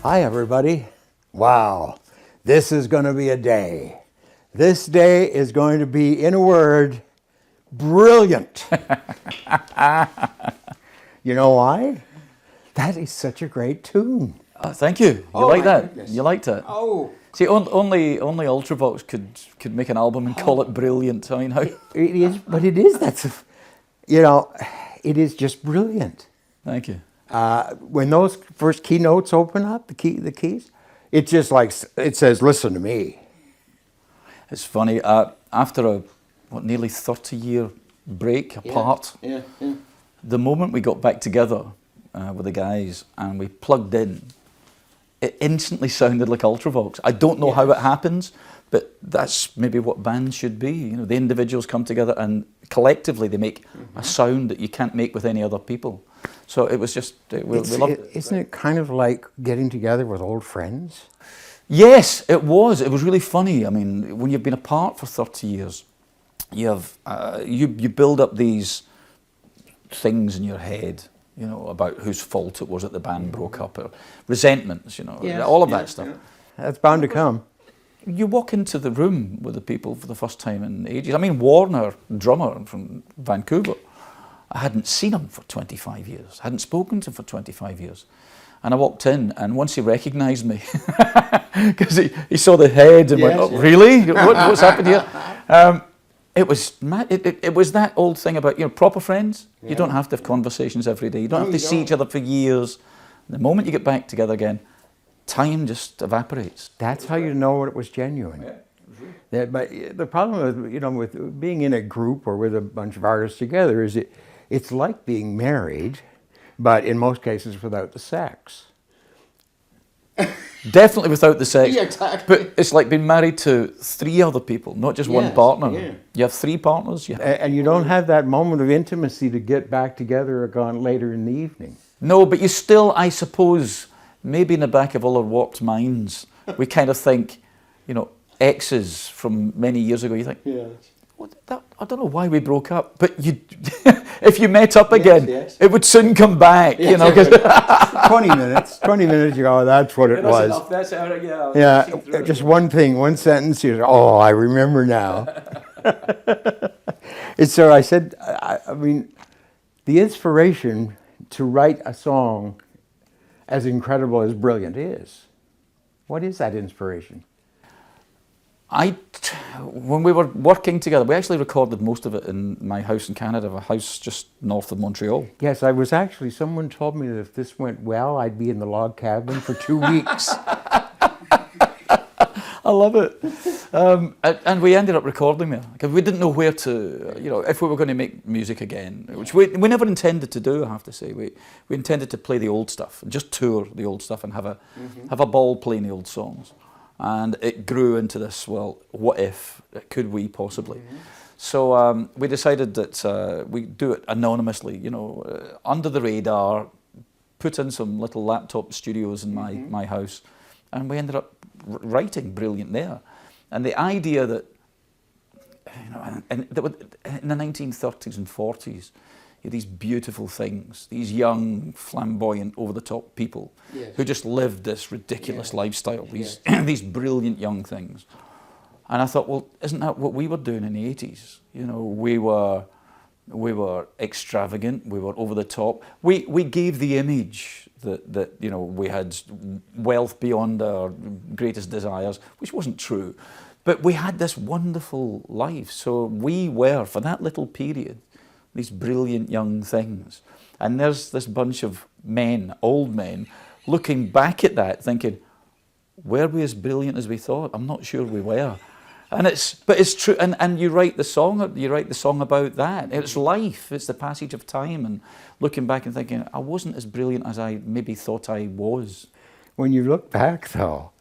Hi, everybody. Wow, this is going to be a day. This day is going to be, in a word, brilliant. You know why? That is such a great tune. Thank you. You like that? Goodness. You liked it? Oh. See, only Ultravox could make an album and call it brilliant. I mean, how? It is, but it is, it is just brilliant. Thank you. When those first keynotes open up, the keys, it's just like, it says, listen to me. It's funny, after a, nearly 30-year break apart, the moment we got back together with the guys and we plugged in, it instantly sounded like Ultravox. I don't know how it happens, but that's maybe what bands should be. You know, the individuals come together and collectively they make a sound that you can't make with any other people. So it was just, we loved it. Isn't it kind of like getting together with old friends? Yes, it was. It was really funny. I mean, when you've been apart for 30 years, you have you build up these things in your head, you know, about whose fault it was that the band broke up, or resentments, you know, all of that stuff. Yeah. That's bound to come. You walk into the room with the people for the first time in ages. I mean, Warner, drummer from Vancouver, I hadn't seen him for 25 years. I hadn't spoken to him for 25 years. And I walked in, and once he recognised me, because he saw the head and went, oh, really? What's happened here? It was it was that old thing about, you know, proper friends. You don't have to have conversations every day. You don't have to see each other for years. The moment you get back together again, time just evaporates. That's how you know it was genuine. Yeah, but the problem with, you know, with being in a group or with a bunch of artists together is it's like being married, but in most cases without the sex. Definitely without the sex. Yeah, exactly. But it's like being married to 3 other people, not just one partner. Yeah. You have 3 partners. And you don't have that moment of intimacy to get back together later in the evening. No, but you still, I suppose, maybe in the back of all our warped minds, we kind of think, you know, exes from many years ago, you think, I don't know why we broke up, but you, if you met up again, it would soon come back, you know. 20 minutes, you go, oh, that's what it was. Enough. That's it, yeah, just one thing, one sentence, you go, oh, I remember now. And so I said, I mean, the inspiration to write a song as incredible as Brilliant is, what is that inspiration? When we were working together, we actually recorded most of it in my house in Canada, a house just north of Montreal. Yes, someone told me that if this went well, I'd be in the log cabin for 2 weeks. I love it. And we ended up recording there, because we didn't know where to, you know, if we were going to make music again, which we never intended to do, I have to say. We intended to play the old stuff, just tour the old stuff and have a ball playing the old songs. And it grew into this, well, what if? Could we possibly? So we decided that we'd do it anonymously, you know, under the radar, put in some little laptop studios in my house, and we ended up writing Brilliant there. And the idea that, you know, in the 1930s and 40s, you had these beautiful things, these young, flamboyant, over-the-top people who just lived this ridiculous lifestyle, these brilliant young things. And I thought, well, isn't that what we were doing in the 80s? You know, we were extravagant, we were over the top. We gave the image that you know, we had wealth beyond our greatest desires, which wasn't true. But we had this wonderful life. So we were, for that little period, these brilliant young things. And there's this bunch of men, old men, looking back at that thinking, were we as brilliant as we thought? I'm not sure we were. But it's true, and you write the song about that. It's life, it's the passage of time, and looking back and thinking, I wasn't as brilliant as I maybe thought I was. When you look back though,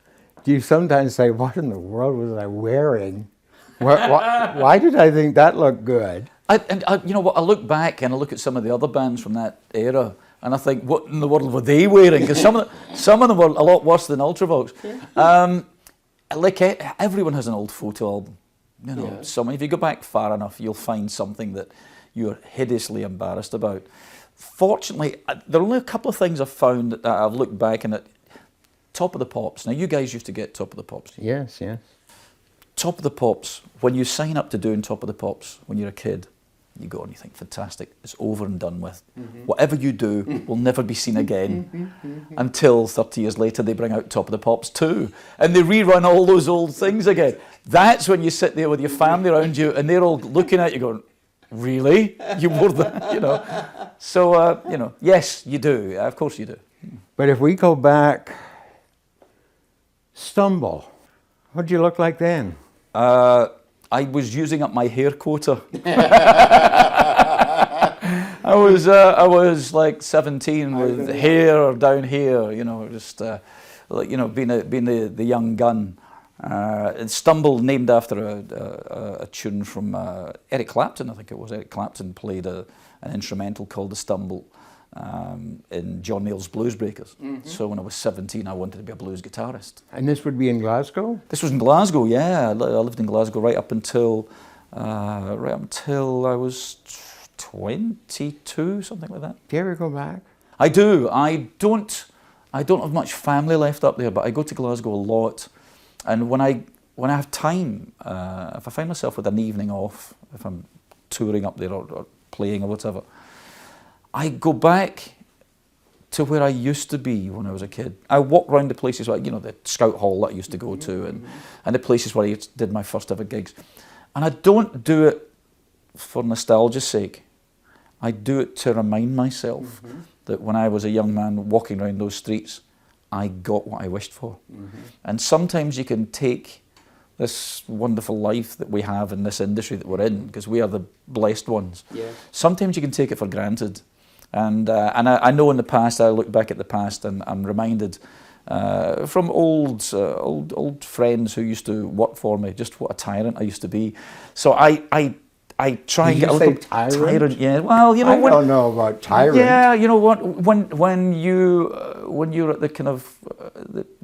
do you sometimes say, what in the world was I wearing? Why did I think that looked good? You know what, I look back and I look at some of the other bands from that era, and I think, what in the world were they wearing? Because some of them were a lot worse than Ultravox. Like everyone has an old photo album. You know, if you go back far enough, you'll find something that you're hideously embarrassed about. Fortunately, there are only a couple of things I've found that I've looked back and Top of the Pops. Now, you guys used to get Top of the Pops. Yes, yes. Top of the Pops, when you sign up to doing Top of the Pops when you're a kid, you go and you think, fantastic, it's over and done with. Whatever you do will never be seen again until 30 years later they bring out Top of the Pops 2 and they rerun all those old things again. That's when you sit there with your family around you and they're all looking at you going, really? You wore that? You know. So, you know, yes, you do. Of course you do. But if we go back, Stumble, what did you look like then? I was using up my hair quota. I was like 17 with hair down here, you know, just like, you know, being the young gun. Stumble, named after a tune from Eric Clapton, I think it was. Eric Clapton played an instrumental called The Stumble in John Mayall's Blues Breakers. So when I was 17, I wanted to be a blues guitarist. And this would be in Glasgow? This was in Glasgow, yeah. I lived in Glasgow right up until I was 22, something like that. Do you ever go back? I do. I don't have much family left up there, but I go to Glasgow a lot. And when I have time, if I find myself with an evening off, if I'm touring up there or playing or whatever, I go back to where I used to be when I was a kid. I walk around the places like, you know, the Scout Hall that I used to go to and the places where I did my first ever gigs. And I don't do it for nostalgia's sake. I do it to remind myself that when I was a young man walking around those streets, I got what I wished for. And sometimes you can take this wonderful life that we have in this industry that we're in, because we are the blessed ones. Yeah. Sometimes you can take it for granted. And I know in the past, I look back at the past and I'm reminded from old friends who used to work for me, just what a tyrant I used to be. So I try and get a little tyrant. Yeah, well, you know, I don't know about tyrant. Yeah, you know what? When you're at the kind of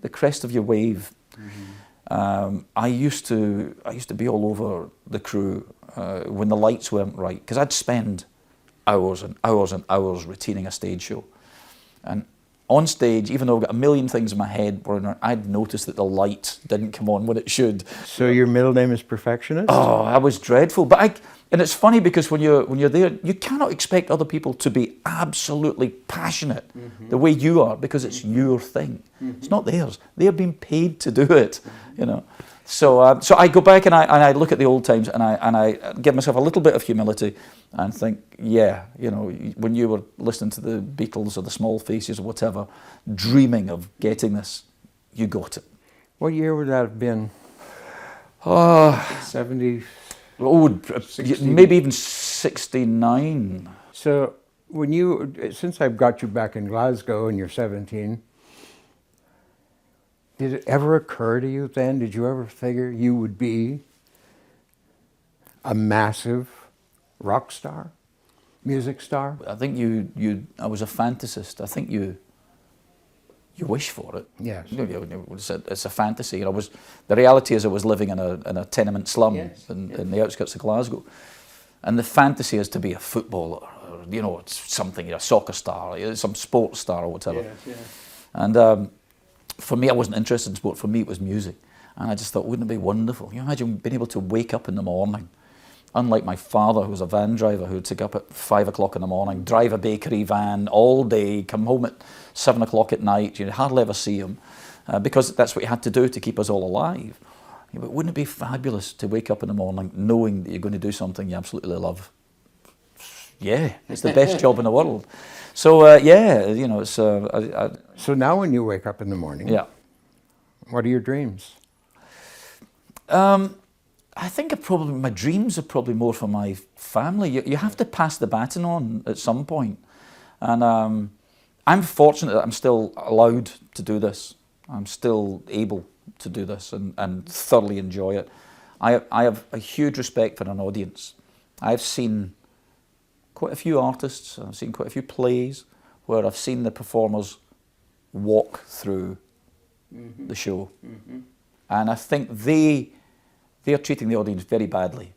the crest of your wave, I used to be all over the crew when the lights weren't right, because I'd spend hours and hours and hours retaining a stage show, and on stage, even though I've got a million things in my head, I'd noticed that the light didn't come on when it should. So your middle name is Perfectionist? Oh, I was dreadful. But and it's funny because when you're there, you cannot expect other people to be absolutely passionate the way you are, because it's your thing. It's not theirs. They're being paid to do it, you know. So I go back and I look at the old times and I give myself a little bit of humility and think, yeah, you know, when you were listening to the Beatles or the Small Faces or whatever, dreaming of getting this, you got it. What year would that have been? 70? Oh, maybe even 69. So since I've got you back in Glasgow and you're 17, did it ever occur to you then, did you ever figure you would be a massive rock star, music star? I think I was a fantasist. I think you wish for it. Yes. It's a fantasy. The reality is I was living in a tenement slum in the outskirts of Glasgow. And the fantasy is to be a footballer, or, you know, something, a soccer star, some sports star or whatever. Yes, yeah. And for me, I wasn't interested in sport. For me, it was music. And I just thought, wouldn't it be wonderful? You imagine being able to wake up in the morning, unlike my father, who was a van driver, who would take up at 5 o'clock in the morning, drive a bakery van all day, come home at 7 o'clock at night. You'd hardly ever see him, because that's what you had to do to keep us all alive. Yeah, but wouldn't it be fabulous to wake up in the morning knowing that you're going to do something you absolutely love? Yeah, it's the best job in the world. So yeah, you know, it's. So now, when you wake up in the morning, what are your dreams? I think my dreams are probably more for my family. You have to pass the baton on at some point, and I'm fortunate that I'm still allowed to do this. I'm still able to do this and thoroughly enjoy it. I have a huge respect for an audience. I've seen quite a few artists, I've seen quite a few plays where I've seen the performers walk through the show. And I think they're treating the audience very badly.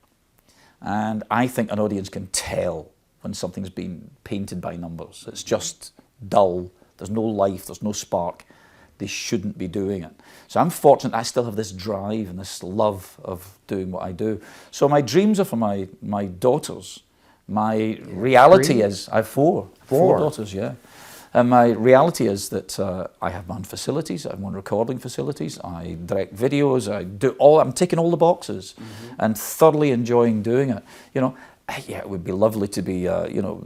And I think an audience can tell when something's been painted by numbers. It's just dull, there's no life, there's no spark. they shouldn't be doing it. So I'm fortunate I still have this drive and this love of doing what I do. So my dreams are for my daughters. My reality is, I have four daughters, yeah. And my reality is that I have my own facilities, I have my own recording facilities, I direct videos, I'm ticking all the boxes and thoroughly enjoying doing it. You know, yeah, it would be lovely to be, you know,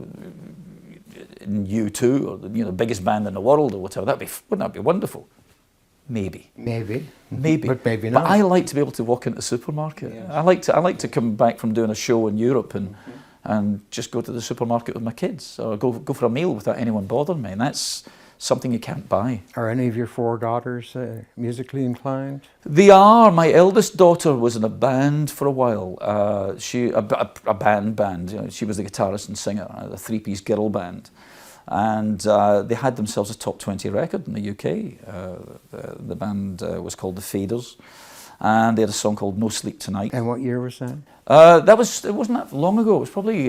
in U2 or the biggest band in the world or whatever. Wouldn't that be wonderful? Maybe. Maybe. Maybe. But maybe not. But I like to be able to walk into a supermarket. Yes. I like to come back from doing a show in Europe and just go to the supermarket with my kids or go for a meal without anyone bothering me. And that's something you can't buy. Are any of your four daughters musically inclined? They are. My eldest daughter was in a band for a while. A band. You know, she was the guitarist and singer, a three-piece girl band. And they had themselves a top 20 record in the UK. The band was called The Faders. And they had a song called No Sleep Tonight. And what year was that? It wasn't that long ago. It was probably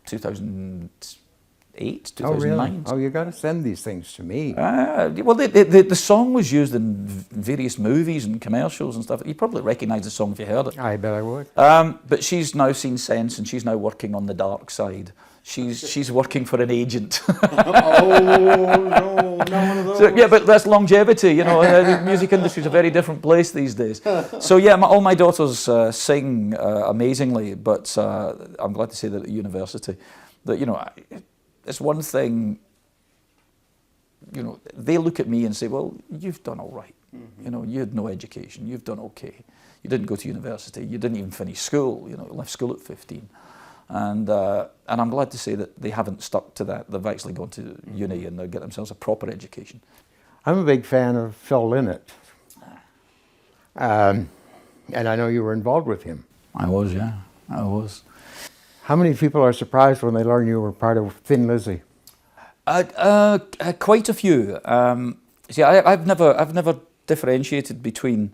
2008, 2009. Oh, really? Oh, you got to send these things to me. Well, the song was used in various movies and commercials and stuff. You probably recognise the song if you heard it. I bet I would. But she's now seen sense and she's now working on the dark side. She's working for an agent. Oh, no, not one of those. So, yeah, but that's longevity, you know. The music industry is a very different place these days. So yeah, all my daughters sing amazingly, but I'm glad to say that at university, that, you know, it's one thing, you know, they look at me and say, well, you've done all right. You know, you had no education, you've done okay. You didn't go to university, you didn't even finish school, you know, left school at 15. And I'm glad to say that they haven't stuck to that. They've actually gone to uni and they'll get themselves a proper education. I'm a big fan of Phil Lynott. And I know you were involved with him. I was, yeah, I was. How many people are surprised when they learn you were part of Thin Lizzy? Quite a few. See, I've never differentiated between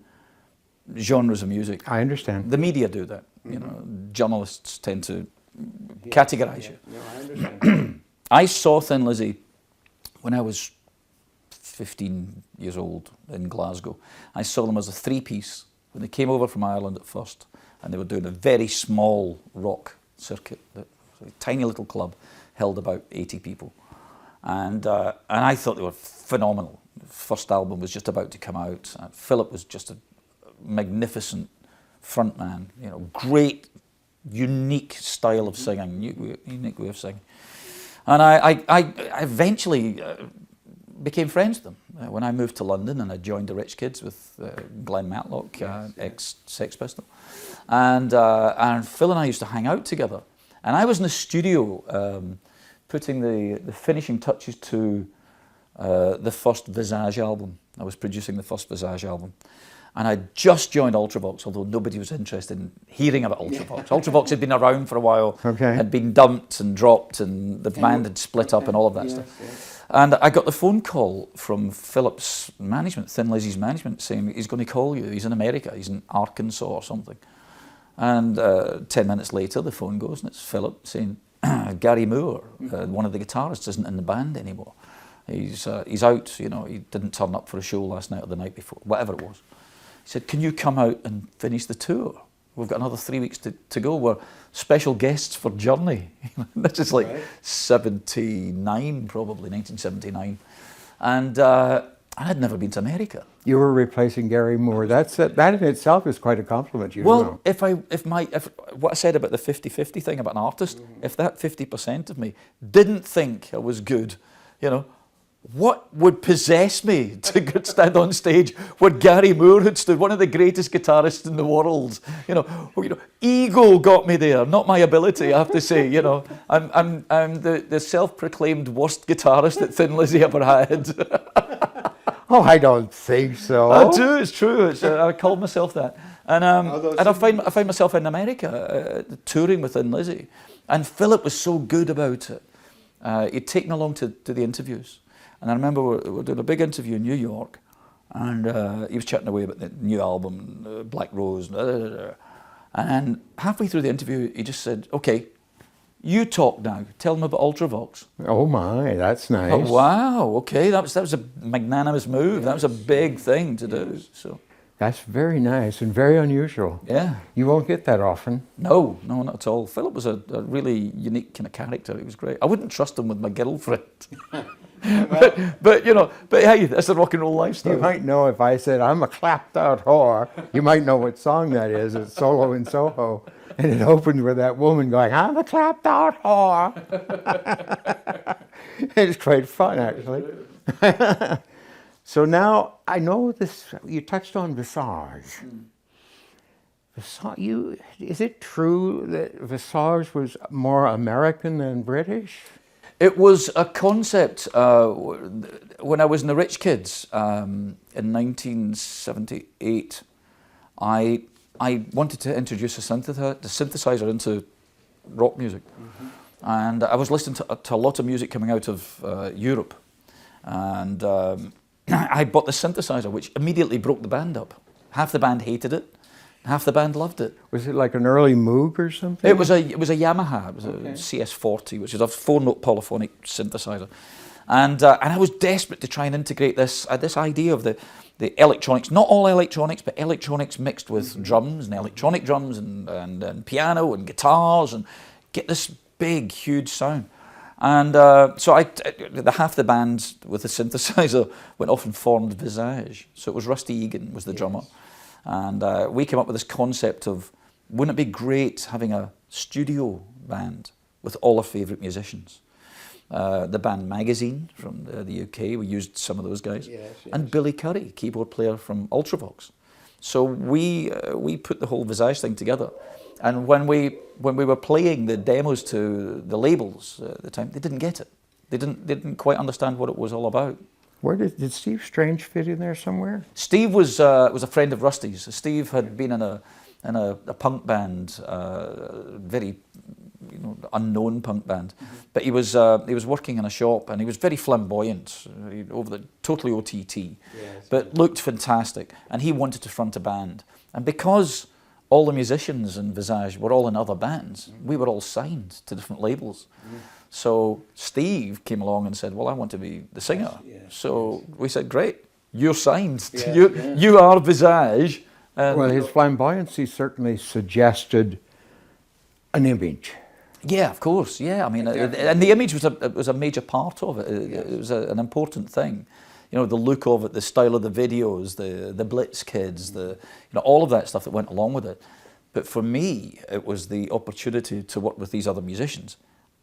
genres of music. I understand. The media do that. You know, journalists tend to categorise you. No, I understand. I saw Thin Lizzy when I was 15 years old in Glasgow. I saw them as a three-piece when they came over from Ireland at first, and they were doing a very small rock circuit, a tiny little club, held about 80 people. And I thought they were phenomenal. The first album was just about to come out. Philip was just a magnificent frontman, you know, great, unique style of singing, unique way of singing. And I eventually became friends with them when I moved to London, and I joined the Rich Kids with Glenn Matlock, ex-Sex Pistol. And Phil and I used to hang out together. And I was in the studio putting the finishing touches to the first Vizag album. I was producing the first Vizag album. And I just joined Ultravox, although nobody was interested in hearing about Ultravox. Ultravox had been around for a while, had been dumped and dropped, and the band had split up and all of that stuff. Yes. And I got the phone call from Philip's management, Thin Lizzy's management, saying he's going to call you. He's in America. He's in Arkansas or something. And 10 minutes later, the phone goes, and it's Philip saying, Gary Moore, one of the guitarists, isn't in the band anymore. He's out, you know, he didn't turn up for a show last night or the night before, whatever it was. He said, can you come out and finish the tour? We've got another 3 weeks to go. We're special guests for Journey. This is like 79, probably, 1979. And I had never been to America. You were replacing Gary Moore. That in itself is quite a compliment, you know. Well, if what I said about the 50-50 thing about an artist, if that 50% of me didn't think I was good, you know, what would possess me to stand on stage where Gary Moore had stood, one of the greatest guitarists in the world? You know, ego got me there, not my ability, I have to say. You know, I'm the self-proclaimed worst guitarist that Thin Lizzy ever had. Oh, I don't think so. I do. It's true. I called myself that, and I find myself in America touring with Thin Lizzy, and Philip was so good about it. He'd taken along to the interviews. And I remember we were doing a big interview in New York, and he was chatting away about the new album, Black Rose, and halfway through the interview, he just said, okay, You talk now. Tell them about Ultravox. Oh my, that's nice. Oh, wow. Okay, that was a magnanimous move. Yes. That was a big thing to do. So that's very nice and very unusual. Yeah. You won't get that often. No, not at all. Philip was a really unique kind of character. He was great. I wouldn't trust him with my girlfriend. but hey, that's the rock and roll lifestyle. You might know if I said, I'm a clapped out whore, you might know what song that is. It's Solo in Soho. And it opens with that woman going, I'm a clapped out whore. It's quite fun, actually. So now, I know this, you touched on Vizag. Is it true that Vizag was more American than British? It was a concept when I was in the Rich Kids in 1978. I wanted to introduce the synthesizer into rock music. And I was listening to a lot of music coming out of Europe. And I bought the synthesizer, which immediately broke the band up. Half the band hated it, half the band loved it. Was it like an early Moog or something? It was a Yamaha. It was a CS40, which is a 4-note polyphonic synthesizer. And I was desperate to try and integrate this idea of the electronics, not all electronics, but electronics mixed with drums and electronic drums and piano and guitars, and get this big, huge sound. And so the half the band with the synthesizer went off and formed Vizag. So it was Rusty Egan was the drummer. And we came up with this concept of, wouldn't it be great having a studio band with all our favourite musicians? The band Magazine from the UK, we used some of those guys. And Billy Curry, keyboard player from Ultravox. So we put the whole Vizag thing together. And when we were playing the demos to the labels at the time, they didn't get it. They didn't quite understand what it was all about. Where did Steve Strange fit in there somewhere? Steve was a friend of Rusty's. Steve had been in a punk band, very unknown punk band, but he was working in a shop, and he was very flamboyant, totally OTT, but looked fantastic, and he wanted to front a band. And because all the musicians in Vizag were all in other bands, we were all signed to different labels. So Steve came along and said, well, I want to be the singer. So we said, great, you're signed. You are Vizag. Well, his flamboyancy certainly suggested an image. Yeah, of course. Yeah, I mean, and the image was a major part of it. It was an important thing. You know, the look of it, the style of the videos, the Blitz kids, all of that stuff that went along with it. But for me, it was the opportunity to work with these other musicians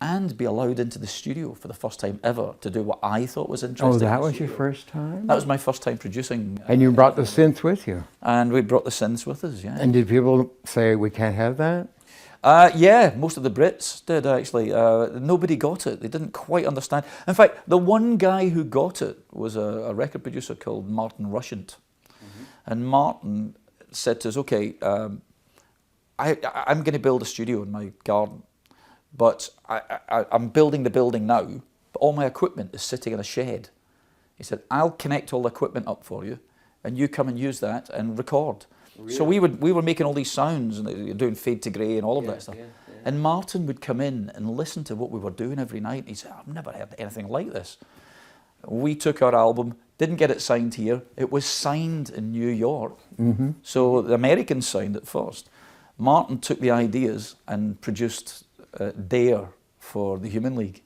and be allowed into the studio for the first time ever to do what I thought was interesting. Oh, that was your first time? That was my first time producing. And you brought the synth with you? And we brought the synths with us, yeah. And did people say, we can't have that? Yeah, most of the Brits did, actually. Nobody got it. They didn't quite understand. In fact, the one guy who got it was a record producer called Martin Rushent. And Martin said to us, okay, I'm going to build a studio in my garden, but I'm building the building now, but all my equipment is sitting in a shed. He said, I'll connect all the equipment up for you, and you come and use that and record. Really? So we were making all these sounds and doing fade to grey and all of that stuff. And Martin would come in and listen to what we were doing every night. He said, I've never heard anything like this. We took our album, didn't get it signed here. It was signed in New York. So the Americans signed it first. Martin took the ideas and produced Dare for the Human League.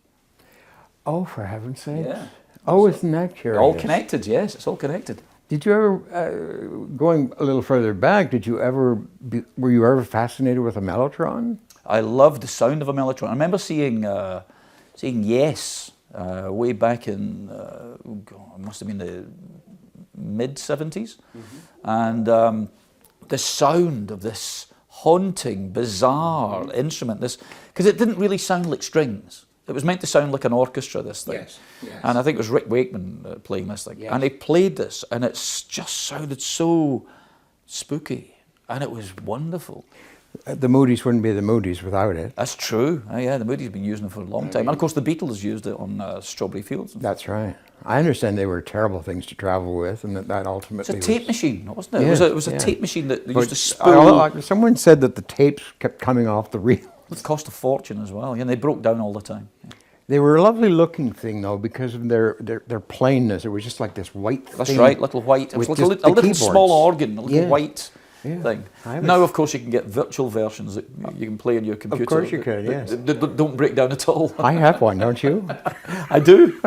Oh, for heaven's sake. Yeah. Oh, isn't that curious? All connected, yes, it's all connected. Did you ever, going a little further back, were you ever fascinated with a mellotron? I loved the sound of a mellotron. I remember seeing Yes way back in, it must have been the mid-70s. And the sound of this haunting, bizarre instrument, because it didn't really sound like strings. It was meant to sound like an orchestra, this thing. Yes. And I think it was Rick Wakeman playing this thing. And he played this, and it just sounded so spooky, and it was wonderful. The Moody's wouldn't be the Moody's without it. That's true. Yeah, the Moody's been using it for a long time. And of course, the Beatles used it on Strawberry Fields. That's right. I understand they were terrible things to travel with, and that ultimately It's a tape machine, wasn't it? Yes, it was a tape machine that used to spool. Someone said that the tapes kept coming off the reel. It cost a fortune as well, and they broke down all the time. They were a lovely looking thing though, because of their plainness. It was just like this white thing. That's right, little white. It was with like just a little keyboards. small organ, a little white Yeah. thing. I was- Now, of course, you can get virtual versions that you can play on your computer. Of course you can, yes. That don't break down at all. I have one, don't you? I do.